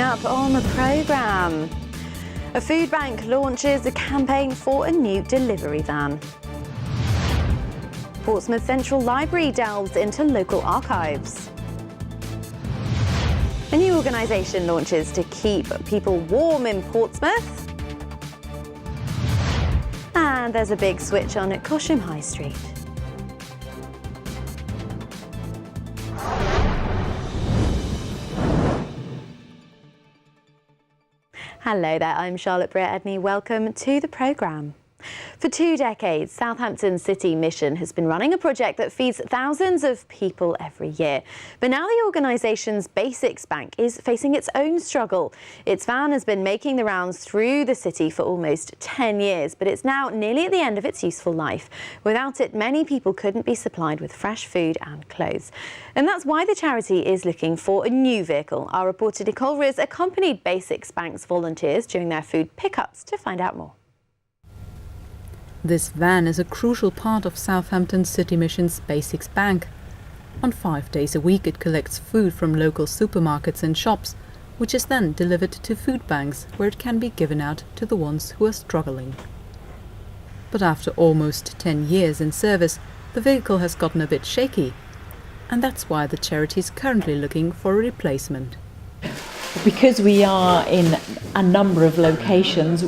up on the programme. A food bank launches a campaign for a new delivery van. Portsmouth Central Library delves into local archives. A new organisation launches to keep people warm in Portsmouth. And there's a big switch on at Cosham High Street. Hello there, I'm Charlotte Brea-Edney. Welcome to the programme. For 2 decades, Southampton City Mission has been running a project that feeds thousands of people every year. But now the organisation's Basics Bank is facing its own struggle. Its van has been making the rounds through the city for almost 10 years, but it's now nearly at the end of its useful life. Without it, many people couldn't be supplied with fresh food and clothes. And that's why the charity is looking for a new vehicle. Our reporter Nicole Riz accompanied Basics Bank's volunteers during their food pickups to find out more. This van is a crucial part of Southampton City Mission's Basics Bank. On 5 days a week it collects food from local supermarkets and shops, which is then delivered to food banks where it can be given out to the ones who are struggling. But after almost 10 years in service, the vehicle has gotten a bit shaky, and that's why the charity is currently looking for a replacement. Because we are in a number of locations,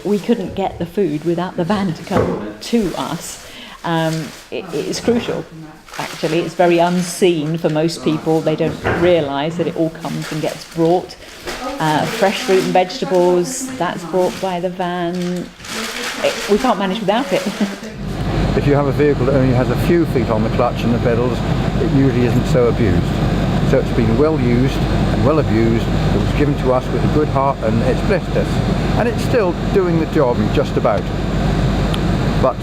we couldn't get the food without the van to come to us. It's crucial, actually. It's very unseen for most people. They don't realise that it all comes and gets brought. Fresh fruit and vegetables, that's brought by the van. We can't manage without it. If you have a vehicle that only has a few feet on the clutch and the pedals, it usually isn't so abused. So it's been well used and well abused. It was given to us with a good heart and it's blessed us. And it's still doing the job just about. But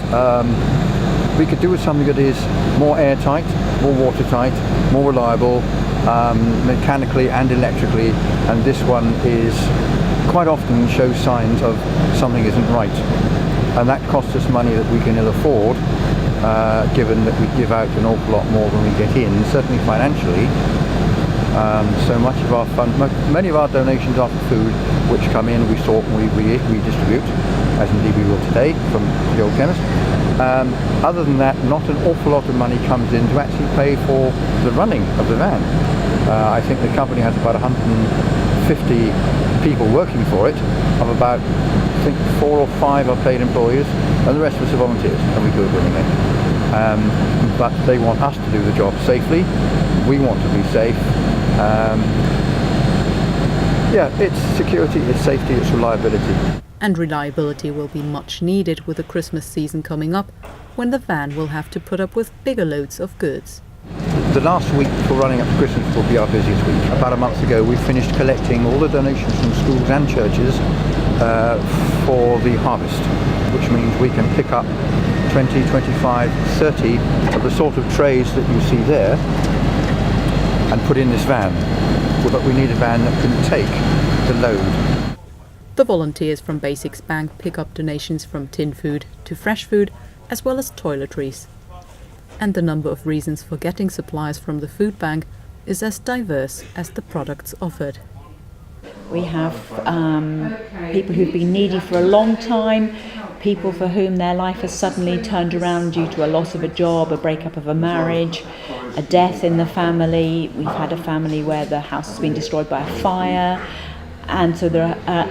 we could do with something that is more airtight, more watertight, more reliable, mechanically and electrically. And this one is quite often shows signs of something isn't right. And that costs us money that we can ill afford, given that we give out an awful lot more than we get in, certainly financially. So much of our many of our donations are for food, which come in, we sort and we distribute, as indeed we will today from the old chemist. Other than that, not an awful lot of money comes in to actually pay for the running of the van. I think the company has about 150 people working for it, of about, I think 4 or 5 are paid employees, and the rest of us are volunteers, and we do it willingly. But they want us to do the job safely. We want to be safe. It's security, it's safety, it's reliability. And reliability will be much needed with the Christmas season coming up, when the van will have to put up with bigger loads of goods. The last week before running up to Christmas will be our busiest week. About a month ago we finished collecting all the donations from schools and churches for the harvest, which means we can pick up 20, 25, 30 of the sort of trays that you see there and put in this van. But we need a van that can take the load. The volunteers from Basics Bank pick up donations from tin food to fresh food, as well as toiletries. And the number of reasons for getting supplies from the food bank is as diverse as the products offered. We have people who've been needy for a long time, people for whom their life has suddenly turned around due to a loss of a job, a breakup of a marriage, a death in the family. We've had a family where the house has been destroyed by a fire. And so there are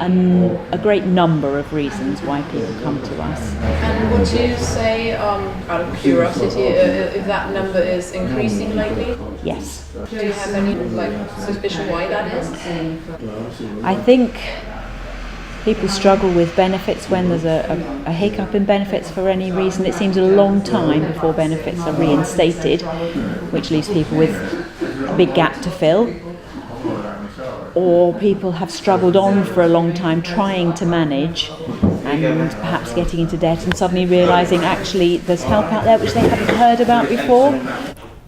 a great number of reasons why people come to us. And would you say, out of curiosity, if that number is increasing lately? Yes. Do you have any suspicion why that is? I think people struggle with benefits when there's a hiccup in benefits for any reason. It seems a long time before benefits are reinstated, which leaves people with a big gap to fill. Or people have struggled on for a long time trying to manage and perhaps getting into debt and suddenly realising actually there's help out there which they haven't heard about before.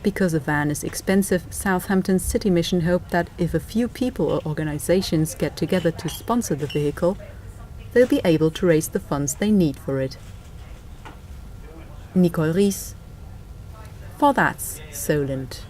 Because a van is expensive, Southampton City Mission hope that if a few people or organisations get together to sponsor the vehicle, they'll be able to raise the funds they need for it. Nicole Riz, for That's Solent.